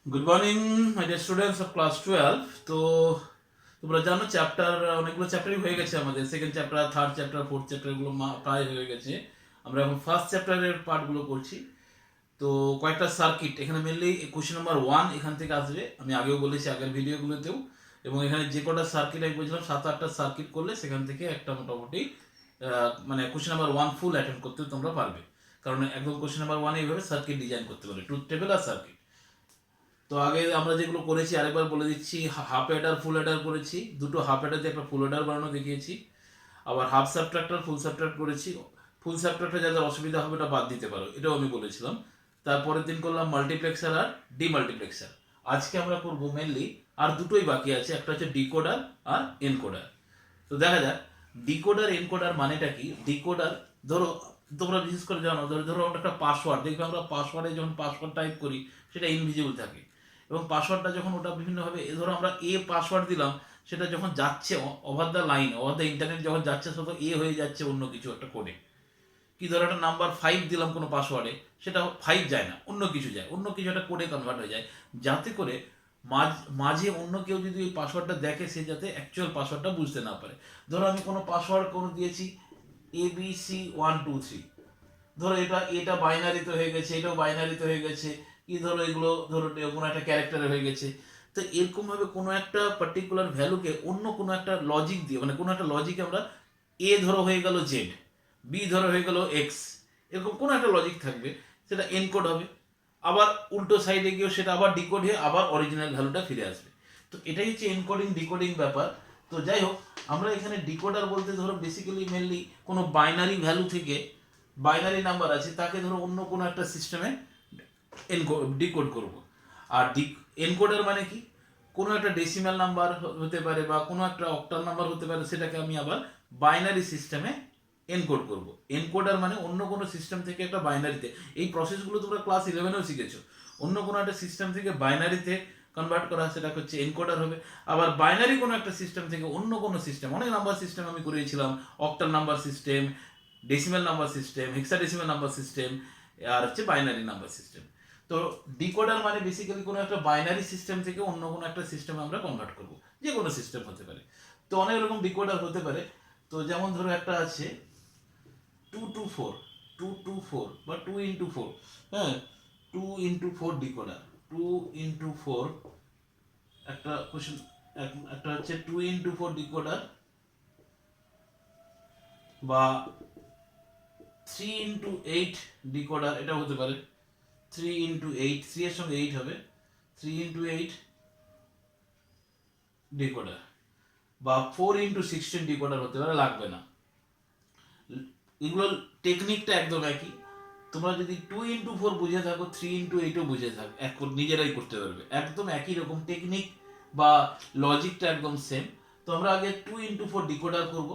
Good morning my dear students of class 12। তো তোমরা জানো চ্যাপ্টার অনেকগুলো চ্যাপ্টারই হয়ে গেছে, আমাদের second chapter, third chapter, fourth চ্যাপ্টারগুলো প্রায় হয়ে গেছে। আমরা এখন ফার্স্ট চ্যাপ্টারের পার্টগুলো করছি। তো কয়েকটা সার্কিট এখানে মেনলি কোশ্চেন নাম্বার 1 এখান থেকে আসবে, আমি আগেও বলেছি আগের ভিডিওগুলোতেও। এবং এখানে যে কটা সার্কিট আমি বলছিলাম 7-8টা সার্কিট করলে সেখান থেকে একটা মোটামুটি মানে কোশ্চেন নাম্বার 1 ফুল অ্যাটেন্ড করতে তোমরা পারবে। কারণ একদম কোশ্চেন নাম্বার 1 এইভাবে সার্কিট ডিজাইন করতে পারবে, ট্রুথ টেবিল আর সার্কিট। তো আগে আমরা যেগুলো করেছি আরেকবার বলে দিচ্ছি, হাফ অ্যাডার ফুল অ্যাডার করেছি, দুটো হাফ অ্যাডার দিয়ে একটা ফুল অ্যাডার বানানো দেখিয়েছি। আবার হাফ সাবট্রাক্টর ফুল সাবট্রাক্ট করেছি। ফুল সাবট্রাক্টর যাদের অসুবিধা হবে ওটা বাদ দিতে পারো, এটাও আমি বলেছিলাম। তারপরের দিন করলাম মাল্টিপ্লেক্সার আর ডিমাল্টিপ্লেক্সার। আজকে আমরা করবো মেনলি আর দুটোই বাকি আছে, একটা হচ্ছে ডিকোডার আর এনকোডার। তো দেখা যাক ডিকোডার এনকোডার মানেটা কি। ডিকোডার ধরো তোমরা বিশেষ করে জানো, ধরো আমরা একটা পাসওয়ার্ড দেখবে, আমরা পাসওয়ার্ডে যখন পাসওয়ার্ড টাইপ করি সেটা ইনভিজিবল থাকে। এবং পাসওয়ার্ডটা যখন ওটা বিভিন্নভাবে ধরো আমরা পাসওয়ার্ড দিলাম, সেটা যখন যাচ্ছে over the line, over the internet যখন যাচ্ছে সেটা হয়ে যাচ্ছে অন্য কিছু একটা কোডে। কি ধরো একটা নাম্বার 5 দিলাম কোনো পাসওয়ার্ডে, সেটা 5 যায় না, অন্য কিছু যায়, অন্য কিছু একটা কোডে কনভার্ট হয়ে যায়। যাতে করে মাঝে অন্য কেউ যদি ওই পাসওয়ার্ডটা দেখে সে যাতে অ্যাকচুয়াল পাসওয়ার্ডটা বুঝতে না পারে। ধরো আমি কোনো পাসওয়ার্ড কোনো দিয়েছি ABC123, ধরো এটা বাইনারিতে হয়ে গেছে, এটাও বাইনারিতে হয়ে গেছে, কি ধরো এগুলো ধরো কোনো একটা ক্যারেক্টারে হয়ে গেছে। তো এরকম ভাবে কোনো একটা পার্টিকুলার ভ্যালুকে অন্য কোনো একটা লজিক দিয়ে, মানে কোনো একটা লজিকে আমরা ধরো হয়ে গেল জেড, বি ধরো হয়ে গেল এক্স, এরকম কোনো একটা লজিক থাকবে, সেটা এনকোড হবে। আবার উল্টো সাইডে গিয়েও সেটা আবার ডিকোড হয়ে আবার অরিজিনাল ভ্যালুটা ফিরে আসবে। তো এটাই হচ্ছে এনকোডিং ডিকোডিং ব্যাপার। তো যাই হোক, আমরা এখানে ডিকোডার বলতে ধরো বেসিক্যালি মেনলি কোনো বাইনারি ভ্যালু থেকে, বাইনারি নাম্বার আছে তাকে ধরো অন্য কোনো একটা সিস্টেমে ডিকোড করব। আর এনকোডার মানে কি, কোনো একটা ডেসিমাল নাম্বার হতে পারে বা কোনো একটা অক্টাল নাম্বার হতে পারে, সেটাকে আমি আবার বাইনারি সিস্টেমে এনকোড করব। এনকোডার মানে অন্য কোনো সিস্টেম থেকে একটা বাইনারিতে, এই প্রসেসগুলো তোমরা ক্লাস 11-এও শিখেছো। অন্য কোনো একটা সিস্টেম থেকে বাইনারিতে কনভার্ট করা, সেটা হচ্ছে এনকোডার হবে। আবার বাইনারি কোনো একটা সিস্টেম থেকে অন্য কোনো সিস্টেম, অনেক নাম্বার সিস্টেম আমি করিয়েছিলাম, octal number system, decimal number system, hexadecimal number system, আর হচ্ছে বাইনারি নাম্বার সিস্টেম। তো ডিকোডার মানে বেসিক্যালি কোনো একটা বাইনারি সিস্টেম থেকে অন্য কোনো একটা সিস্টেমে আমরা কনভার্ট করব, যে কোনো সিস্টেম হতে পারে। তো অনেক রকম ডিকোডার হতে পারে। তো যেমন ধরো একটা আছে 2 to 4, 2 to 4 বা 2 into 4, হ্যাঁ, 2 into 4 ডিকোডার, 2 into 4 একটা কোশ্চেন, একটা হচ্ছে 2 into 4 ডিকোডার, বা 3 into 8 ডিকোডার, এটা হতে পারে। 3 into 8, 3 এর সঙ্গে 8 হবে, 3 into 8 ডিকোডার, বা 4 into 16 ডিকোডার হতে পারে, লাগবে না। এগুলোর টেকনিকটা একদম একই। তোমরা যদি 2 into 4 বুঝে থাকো, 3 into 8ও বুঝে থাকো, নিজেরাই করতে পারবে, একদম একই রকম টেকনিক বা লজিকটা একদম সেম। তো আমরা আগে 2 into 4 ডিকোডার করব।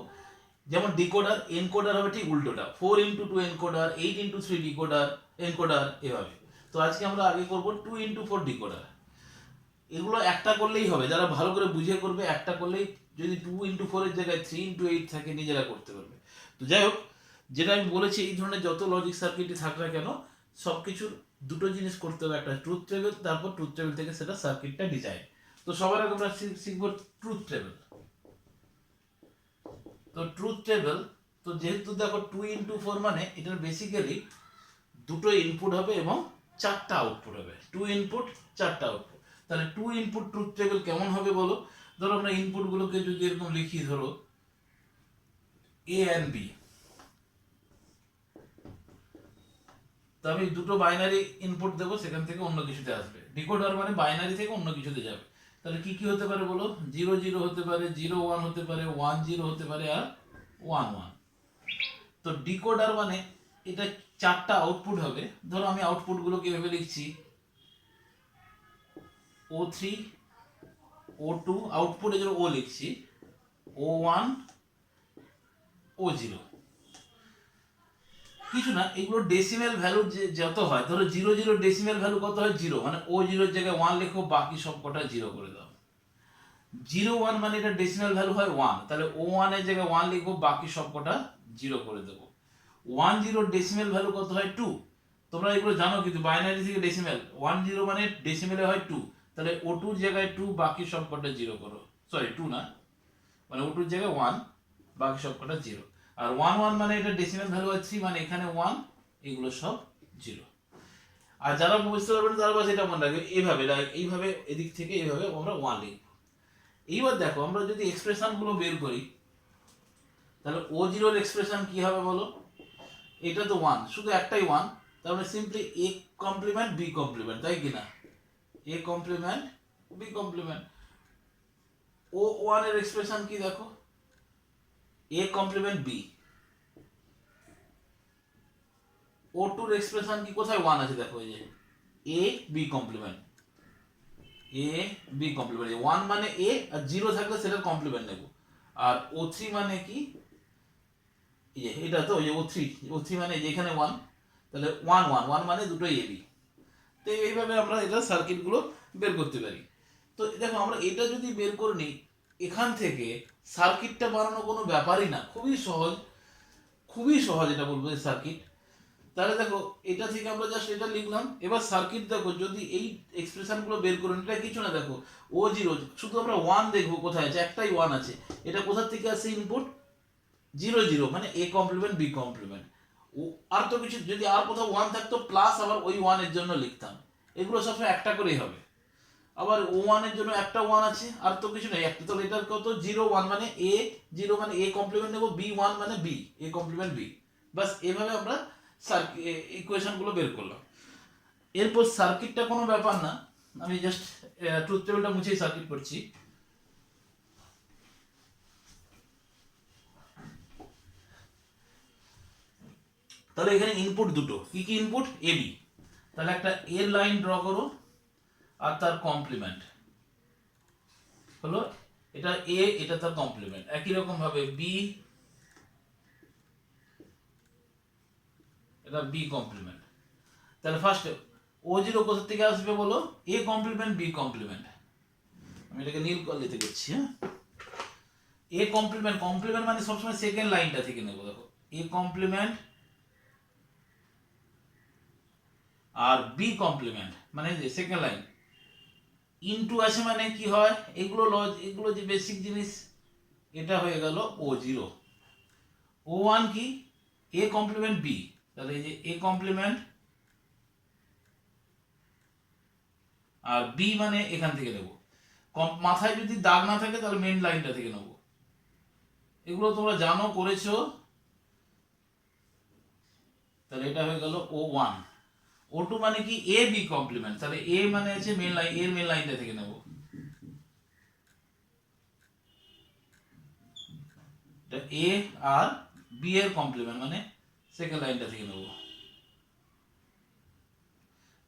যেমন ডিকোডার, এনকোডার হবে ঠিক উল্টোটা, 4 into 2 encoder, 8 into 3 decoder, encoder, এভাবে। তো আজকে আমরা আগে করব 2 into 4 ডিকোডার। এগুলো একটা করলেই হবে, যারা ভালো করে বুঝে করবে একটা করলেই, যদি 2 into 4 এর জায়গায় 3 into 8 থাকে নিজেরা করতে পারবে। তো যাই হোক, যেটা আমি বলেছি, এই ধরনের যত লজিক সার্কিটই থাক না কেন, সব কিছুর দুটো জিনিস করতে হবে, একটা ট্রুথ টেবিল, তারপর ট্রুথ টেবিল থেকে সেটা সার্কিটটা ডিজাইন। তো সবার আগে আমরা শিখবো ট্রুথ টেবিল। তো ট্রুথ টেবিল, তো যেহেতু দেখো 2 into 4 মানে এটার বেসিক্যালি দুটো ইনপুট হবে এবং 4টা আউটপুট হবে, 2 ইনপুট 4টা আউটপুট। তাহলে 2 ইনপুট ট্রুথ টেবিল কেমন হবে বলো। ধরো আমরা ইনপুট গুলোকে যদি এরকম লিখি, ধরো A and B, তো আমি দুটো বাইনারি ইনপুট দেবো, সেখান থেকে অন্য কিছুতে আসবে। ডিকোডার মানে বাইনারি থেকে অন্য কিছুতে যাবে। তাহলে কি কি হতে পারে বলো, 0 0 হতে পারে, 0 1 হতে পারে, 1 0 হতে পারে, আর 1 1। তো ডিকোডার মানে এটা 4টা আউটপুট হবে। ধরো আমি আউটপুট গুলোকে এভাবে লিখছি, O3 O2, আউটপুটে যেন ও লিখছি, O1 O0। কিছু না, এগুলো ডেসিমেল ভ্যালু যত হয়, ধরো 0 0 ডেসিমেল ভ্যালু কত হয় 0, মানে O0 এর জায়গায় 1 লেখো, বাকি সব কটা 0 করে দাও। 0 1 মানে এটা ডেসিমেল ভ্যালু হয় 1, তাহলে O1 এর জায়গায় 1 লিখবো, বাকি সব কটা 0 করে দেবো। 1 0 ডেসিমেল ভ্যালু কত হয় 2, তোমরা এগুলো জানো, কিন্তু বাইনারি থেকে ডেসিমেল 10 মানে ডেসিমেলে হয় 2, তাহলে O2 এর জায়গায় 2, বাকি সব কটা 0 করো, সরি 2 না, মানে O2 এর জায়গায় 1, বাকি সব কটা 0। আর 1 1 মানে এটা ডেসিমেল ভ্যালু হয় 3, মানে এখানে 1, এগুলো সব 0। আর যারা বুঝতে পারবেন তারা বাস এটা মনে রাখবে, এইভাবে এদিক থেকে এইভাবে আমরা 1 লিখব। এইবার দেখো আমরা যদি এক্সপ্রেশন গুলো বের করি, তাহলে O0 এর এক্সপ্রেশন কি হবে বলো? এটা তো 1, শুধু একটাই 1, তার মানে simply A complement B complement, তাই কি না? A complement B complement. O1 এর এক্সপ্রেশন কি দেখো? A complement B। O2 এর এক্সপ্রেশন কি, কোথায় 1 আছে দেখো, এই যে A B complement, A B complement. 1 মানে A, আর 0 থাকলে সেটার কমপ্লিমেন্ট নেব। আর O3 মানে কি, এই যে এটা তো, ওই যে O3 মানে যেখানে 1, তাহলে 1 1 1 মানে দুটোই AB। তো এইভাবে আমরা এটা সার্কিটগুলো বের করতে পারি। তো দেখো আমরা এটা যদি বের করে নিই, এখান থেকে সার্কিটটা বানানো কোনো ব্যাপারই না, খুবই সহজ এটা বলবো এই সার্কিট। তাহলে দেখো এটা থেকে আমরা জাস্ট এটা লিখলাম। এবার সার্কিট দেখো, যদি এই এক্সপ্রেশনগুলো বের করুন, এটা কিছু না, দেখো O0 শুধু আমরা 1 দেখবো কোথায় আছে, একটাই 1 আছে, এটা কোথা থেকে আসছে ইনপুট 0 0, মানে A কমপ্লিমেন্ট B কমপ্লিমেন্ট। ও আর তো কিছু, যদি আর কোথাও 1 থাকতো প্লাস আবার ওই 1 এর জন্য লিখতাম। এগুলো সবসময় একটা করেই হবে। আবার O1 এর জন্য একটা 1 আছে, আর তো কিছু নেই, একটা। তো এটার কত 0 1 মানে A, 0 মানে A কমপ্লিমেন্ট নেব, B 1 মানে B, A কমপ্লিমেন্ট B। বাস এভাবে আমরা ইকুয়েশন গুলো বের করলাম। এরপর সার্কিটটা কোনো ব্যাপার না, আমি জাস্ট ট্রুথ টেবিলটা মুছেই সার্কিট করছি। তাহলে এখানে ইনপুট দুটো, কি কি ইনপুট? AB। তাহলে একটা এর লাইন ড্র করো, আর তার কমপ্লিমেন্ট হলো এটা A, এটা তার কমপ্লিমেন্ট। একই রকম ভাবে B, এটা B কমপ্লিমেন্ট। তাহলে ফার্স্ট O0 কোথা থেকে আসবে বলো? A complement B complement. আমি এটাকে নীল কালিতে করছি, হ্যাঁ। A কমপ্লিমেন্ট মানে সবসময় সেকেন্ড লাইনটা থেকে নেবো, দেখো A কমপ্লিমেন্ট আর B কমপ্লিমেন্ট মানে যে সেকেন্ড লাইন, ইনটু আছে মানে কি হয়, এগুলো যে বেসিক জিনিস, এটা হয়ে গেল O0। O1 কি? A কমপ্লিমেন্ট B, তাহলে এই যে A কমপ্লিমেন্ট আর B মানে এখান থেকে নেব। মাথায় যদি দাগ না থাকে তাহলে মেইন লাইনটা থেকে নেব। এগুলো তোমরা জানো, করেছো। তাহলে এটা হয়ে গেল O1। O2 মানে কি? A B কমপ্লিমেন্ট, তাহলে A মানে আছে মেইন লাইন, এর মেইন লাইনটা থেকে নেব। এটা A আর B এর কমপ্লিমেন্ট মানে সেকেন্ড লাইনটা থেকে নেব।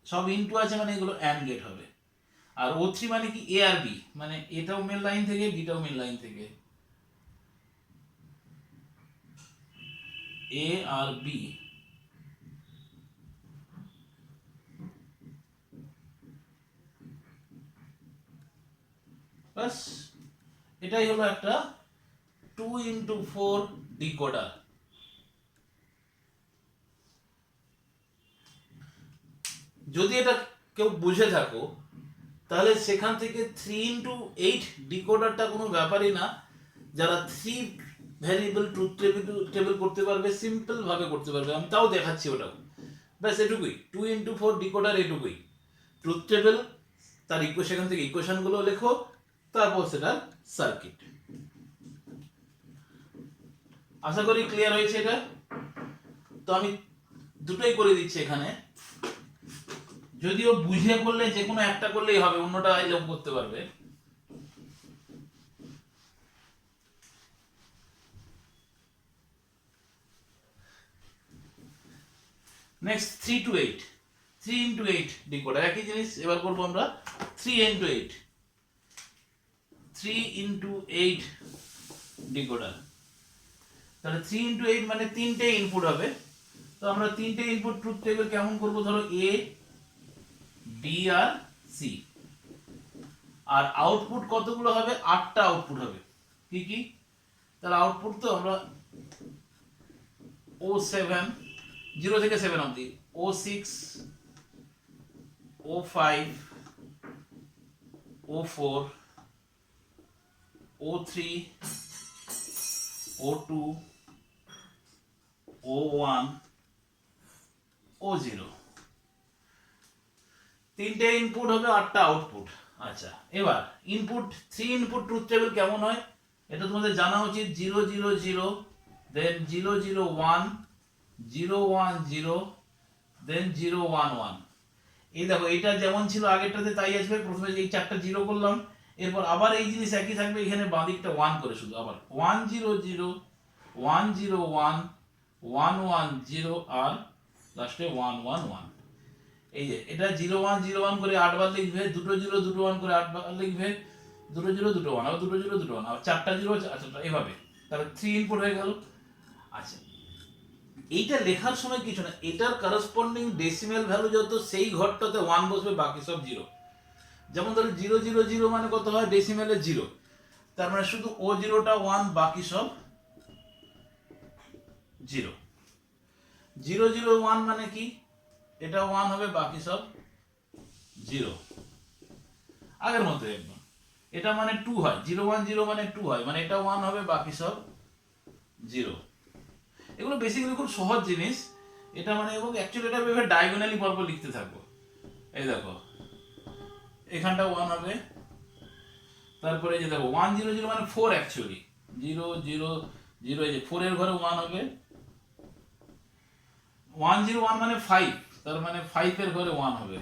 সব ইনটু আছে মানে এগুলো অ্যান্ড গেট হবে। আর O3 মানে কি? A আর B, মানে এটাও মেন লাইন থেকে, বিটাও মেন লাইন থেকে, A আর B। বাস এটাই হলো একটা 2x4 ডিকোডার। যদি এটা কেউ বুঝে থাকো, তাহলে সেখান থেকে 3x8 ডিকোডারটা কোনো ব্যাপারই না। যারা 3 ভ্যারিয়েবল ট্রুথ টেবিল করতে পারবে, সিম্পল ভাবে করতে পারবে, আমি তাও দেখাচ্ছি ওটাও। ব্যাস এটুকুই, 2x4 ডিকোডার এটুকুই। ট্রুথ টেবিল, তার সেখান থেকে ইকুয়েশনগুলো লেখো, তারপর সেটা সার্কিট। আশা করি ক্লিয়ার হয়েছে এটা। তো আমি দুটোই করে দিচ্ছি এখানে, যদিও বুঝে করলে যে কোনো একটা করলেই হবে, অন্যটা এলেও করতে পারবে। নেক্সট 3x8 ডিকোডার, একই জিনিস। এবার করবো আমরা 3x8 ডিকোডার। তাহলে 3x8 মানে তিনটে ইনপুট হবে। তো আমরা তিনটে ইনপুট ট্রুথ টেবিল কেমন করবো? ধরো A, B আর C। আর আউটপুট কতগুলো হবে? 8টা আউটপুট হবে। কি কি? তাহলে আউটপুট তো আমরা O7, 0 থেকে 7 অবধি, O6 O5 O4 O3 O2 O1 O0 তিনটে ইনপুট হবে 8টা আউটপুট। আচ্ছা, এবার ইনপুট 3 ইনপুট ট্রুথ টেবিল কেমন হয় এটা তোমাদের জানা উচিত। 0 0 0 দেন 0 0 1 0 1 0 দেন 0 1 1। এই দেখো এটা যেমন ছিল আগেরটাতে তাই আসবে। প্রথমে এই চারটা 0 করলাম, এরপর আবার এই জিনিস একই থাকবে, এখানে বাঁ দিকটা 1 করে শুধু আবার 1 0 0 1 0 1 1 1 0 আর লাস্টে 1 1 1। এই যে এটা 0 1 0 1 করে 8 বার লিখবে, দুটো 0 দুটো 1 করে 8 বার লিখবে, দুটো 0 দুটো 1 আবার দুটো 0 দুটো 1 আবার চারটা 0। আচ্ছা এভাবে তাহলে 3 ইনপুট হয়ে গেল। আচ্ছা, এইটা লেখার সময় কিছু না, এটার করসপন্ডিং ডেসিমেল ভ্যালু যত সেই ঘরটাতে 1 বসবে, বাকি সব 0। যেমন ধরো 0 0 0 মানে কত হয় ডেসিমেলে 0, তার মানে শুধু ও 0টা 1, বাকি সব 0। 0 0 1 মানে কি এটা 1 হবে, বাকি সব 0। আগের মতো একদম। এটা মানে 2 হয়, 0 1 0 মানে 2 হয়, মানে এটা 1 হবে, বাকি সব 0। এগুলো বেসিক্যালি খুব সহজ জিনিস এটা মানে, এবং অ্যাকচুয়ালি এটা ভেবে ডায়াগোনালি পরপর লিখতে থাকবো। এই দেখো এখানটা 1 হবে, তারপরে এই যে দেখো 1 0 0 মানে 4, অ্যাকচুয়ালি 0 0 0, এই যে 4 এর ঘরে 1 হবে। 1 0 1 মানে 5, তার মানে 5 এর ঘরে 1 হবে,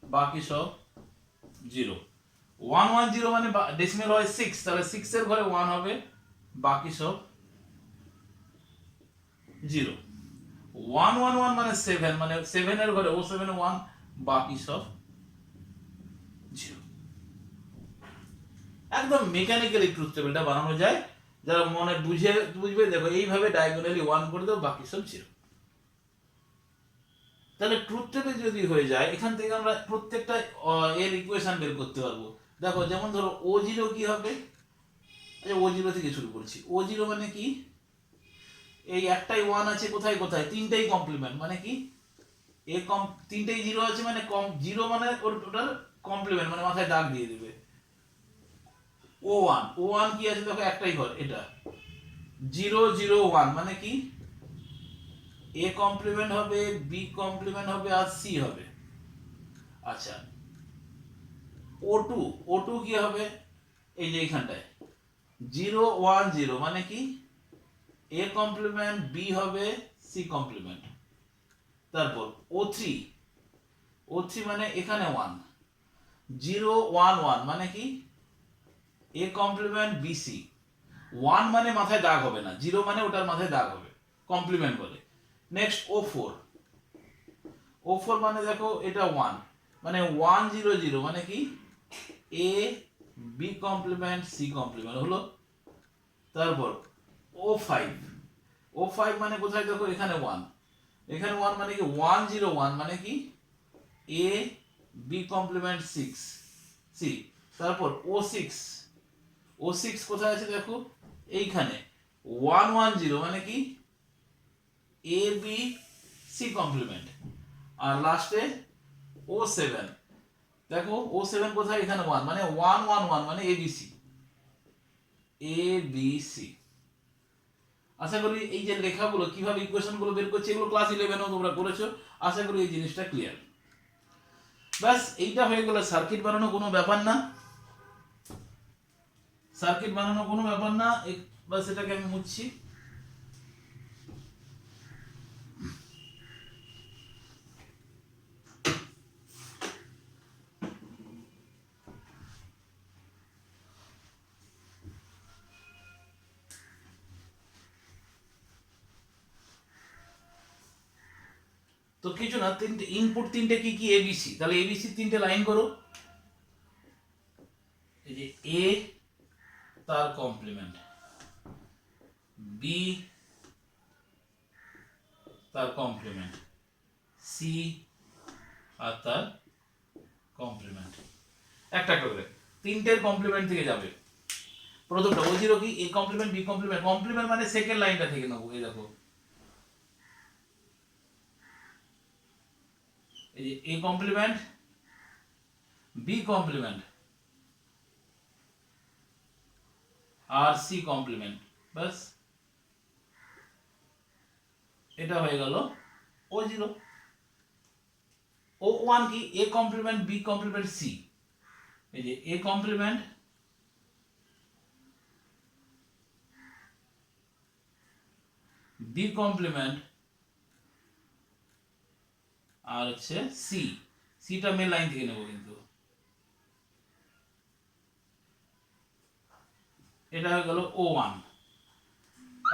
বাকি সব 0। 1 1 0 মানে ডেসিমেল হয় 6, তাহলে 6 এর ঘরে 1 হবে, বাকি সব 0। 1 1 1 মানে 7, মানে 7 এর ঘরে O7 1, বাকি সব 0। একদম মেকানিক্যালি ট্রুথ টেবিলটা বানানো যায়, যারা মনে বুঝবে দেখো এইভাবে ডায়াগোনালি 1 করে দাও, বাকি সব 0। তাহলে ট্রুথ টেবিল যদি হয়ে যায়, এখান থেকে আমরা প্রত্যেকটা এর ইকুয়েশন বের করতে পারবো। দেখো যেমন ধরো O0 কি হবে, আচ্ছা O0 থেকে শুরু করছি। O0 মানে কি, এই একটাই 1 আছে, কোথায় কোথায় তিনটাই কমপ্লিমেন্ট, মানে কি তিনটাই 0 আছে, মানে 0 মানে ওটার কমপ্লিমেন্ট, মানে মাথায় দাগ দিয়ে দিবে। O1 O1 কি আছে দেখো একটাই ঘর, এটা 0 0 1 মানে কি A কমপ্লিমেন্ট হবে, B কমপ্লিমেন্ট হবে, আর C হবে। আচ্ছা O2 O2 কি হবে, এই যে এইখানটায় 0 1 0 মানে কি A কমপ্লিমেন্ট, B হবে, C কমপ্লিমেন্ট। তারপর O3 O3 মানে এখানে 1 0 1 1 মানে কি A কমপ্লিমেন্ট, BC। 1 মানে মাথায় দাগ হবে না, 0 মানে ওটার মাথায় দাগ হবে, কমপ্লিমেন্ট বলে। নেক্সট O4 O4 মানে দেখো এটা 1, মানে 1 0 0 মানে কি A B complement, C complement হলো। তারপর O5 O5 মানে কোথায় দেখো এখানে 1, এখানে 1 মানে কি 1 0 1 মানে কি A B কমপ্লিমেন্ট 6 C। তারপর O6 O6 কোথায় আছে দেখো এইখানে 1 1 0 মানে কি A B C কমপ্লিমেন্ট। আর লাস্টে O7 দেখো O7 কোথায় এখানে 1, মানে 1 1 1 মানে ABC ABC। আশা করি এই যে লেখাগুলো কিভাবে ইকুয়েশনগুলো বের করছে এগুলো ক্লাস 11এও তোমরা করেছো, আশা করি এই জিনিসটা ক্লিয়ার। ব্যাস এইটা হয়ে গেল সার্কিট বানানো, কোনো ব্যাপার না, সার্কিট বানানো কোনো ব্যাপার না। বাস এটাকে আমি মুছছি। তো কিছু না, তিনটে ইনপুট, তিনটে কি কি এবিসি, তাহলে এবিসি তিনটে লাইন করো। এই যে এ তার কমপ্লিমেন্ট, বি তার কমপ্লিমেন্ট, সি আর তার কমপ্লিমেন্ট, একটা করে তিনটের কমপ্লিমেন্ট থেকে যাবে। প্রথমটা O0 কি A complement B complement, complement মানে সেকেন্ড লাইনটা থেকে নেবো। এই দেখো এই যে এ কমপ্লিমেন্ট বি কমপ্লিমেন্ট আর সি কমপ্লিমেন্ট, ব্যাস এটা হয়ে গেল ও জিরো। ও ওয়ান কি A complement B complement C, এই যে এ কমপ্লিমেন্ট বি কমপ্লিমেন্ট আর হচ্ছে সি, সিটা মেন লাইন থেকে নেব কিন্তু, এটা হয়ে গেল ও ওয়ান।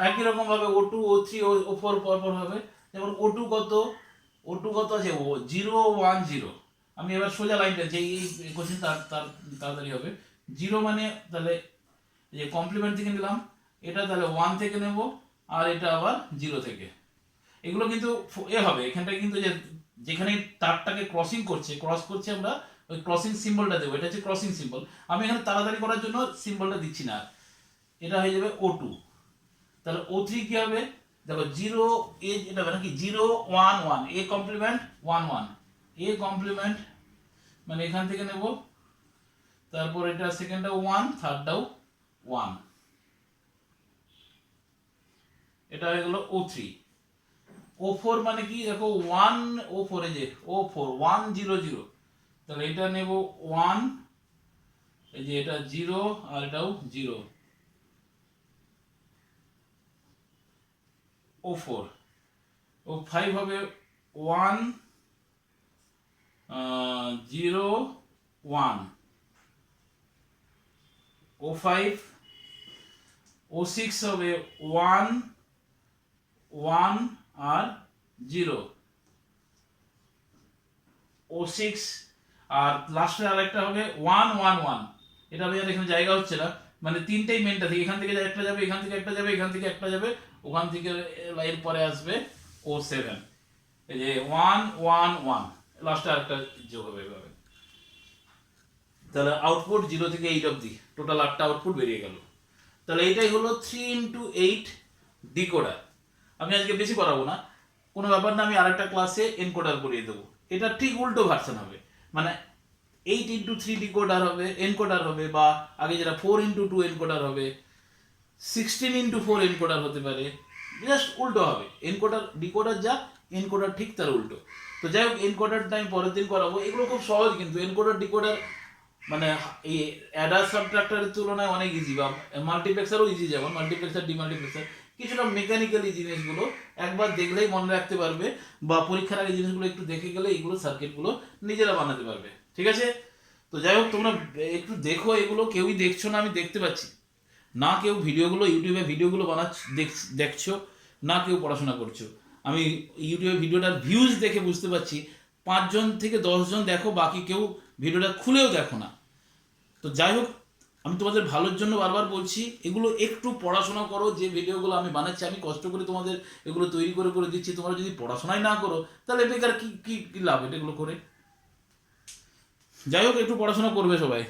একই রকম ভাবে ও টু ও থ্রি ও ফোর পরপর হবে। যেমন ও টু কত আছে ও জিরো ওয়ান জিরো। আমি এবার সোজা লাইনটা যে এই কোশ্চেন তার তাড়াতাড়ি হবে। জিরো মানে তাহলে এই যে কমপ্লিমেন্ট থেকে নিলাম, এটা তাহলে ওয়ান থেকে নেব, আর এটা আবার জিরো থেকে। এগুলো কিন্তু এ হবে এখানটায় কিন্তু যে যেখানে তারটাকে ক্রস করছে আমরা ওই ক্রসিং সিম্বলটা দেবো, এটা হচ্ছে ক্রসিং সিম্বল। আমি এখানে তাড়াতাড়ি করার জন্য সিম্বলটা দিচ্ছি না। এটা হয়ে যাবে ও টু। তাহলে ও থ্রি কি হবে, দেখো জিরো এটা মানে কি zero one one, A complement one one, A complement মানে এখান থেকে নেব, তারপর এটা সেকেন্ডটাও ওয়ান, থার্ডটাও ওয়ান, এটা হয়ে গেল ও থ্রি। ও ফোর মানে কি দেখো ওয়ান ও ফোরে যে ও ফোর ওয়ান জিরো জিরো, তাহলে এটা নেব ওয়ান, এই যে এটা জিরো আর এটাও জিরো, ও ফোর। ও ফাইভ হবে ওয়ান জিরো ওয়ান, ও ফাইভ। ও সিক্স হবে ওয়ান ওয়ান আর জিরো, ও সিক্স। আর লাস্টে আরেকটা হবে ওয়ান ওয়ান ওয়ান, এটা হবে এখানে জায়গা হচ্ছে না, মানে তিনটেই মেনটা থেকে এখান থেকে একটা যাবে, এখান থেকে একটা যাবে, এখান থেকে একটা যাবে, ওখান থেকে এর পরে আসবে ও সেভেন, এই যে ওয়ান ওয়ান ওয়ান, লাস্টে আরেকটা যোগ হবে এভাবে। তাহলে আউটপুট জিরো থেকে এইট অব্দি টোটাল 8টা আউটপুট বেরিয়ে গেল। তাহলে এইটাই হলো 3x8 ডিকোডার। আমি আজকে বেশি করাবো না, কোনো ব্যাপার না, আমি আরেকটা ক্লাসে এনকোডার করিয়ে দেবো। এটা ঠিক উল্টো ভার্সন হবে, মানে 8x3 ডিকোডার হবে, এনকোডার হবে, বা আগে যেটা 4x2 এনকোডার হবে, 16x4 এনকোডার হতে পারে, জাস্ট উল্টো হবে। এনকোডার ডিকোডার যা, এনকোডার ঠিক তার উল্টো। তো যাই হোক, এনকোডারটা আমি পরের দিন করাবো। এগুলো খুব সহজ কিন্তু, এনকোডার ডিকোডার মানে এই অ্যাডার সাবট্রাক্টরের তুলনায় অনেক ইজি, বা মাল্টিপ্লেক্সারও ইজি, যেমন মাল্টিপ্লেক্সার ডিমাল্টিপ্লেক্সার কিছুটা মেকানিক্যালি জিনিসগুলো একবার দেখলেই মনে রাখতে পারবে, বা পরীক্ষার আগে জিনিসগুলো একটু দেখে গেলে এগুলো সার্কিটগুলো নিজেরা বানাতে পারবে। ঠিক আছে? তো যাই হোক, তোমরা একটু দেখো, এগুলো কেউই দেখছো না, আমি দেখতে পাচ্ছি না, কেউ ভিডিওগুলো ইউটিউবে ভিডিওগুলো দেখছো না, কেউ পড়াশোনা করছো। আমি ইউটিউবে ভিডিওটার ভিউজ দেখে বুঝতে পারছি 5 জন থেকে 10 জন দেখো, বাকি কেউ ভিডিওটা খুলেও দেখো না। তো যাই হোক, আমি তোমাদের ভালোর জন্য বারবার বলছি, এগুলো একটু পড়াশোনা করো। যে ভিডিওগুলো আমি বানাচ্ছি, আমি কষ্ট করে তোমাদের এগুলো তৈরি করে করে দিচ্ছি, তোমরা যদি পড়াশোনাই না করো তাহলে বেকার কি কি লাভ এগুলো করে। যাই হোক, একটু পড়াশোনা করবে সবাই।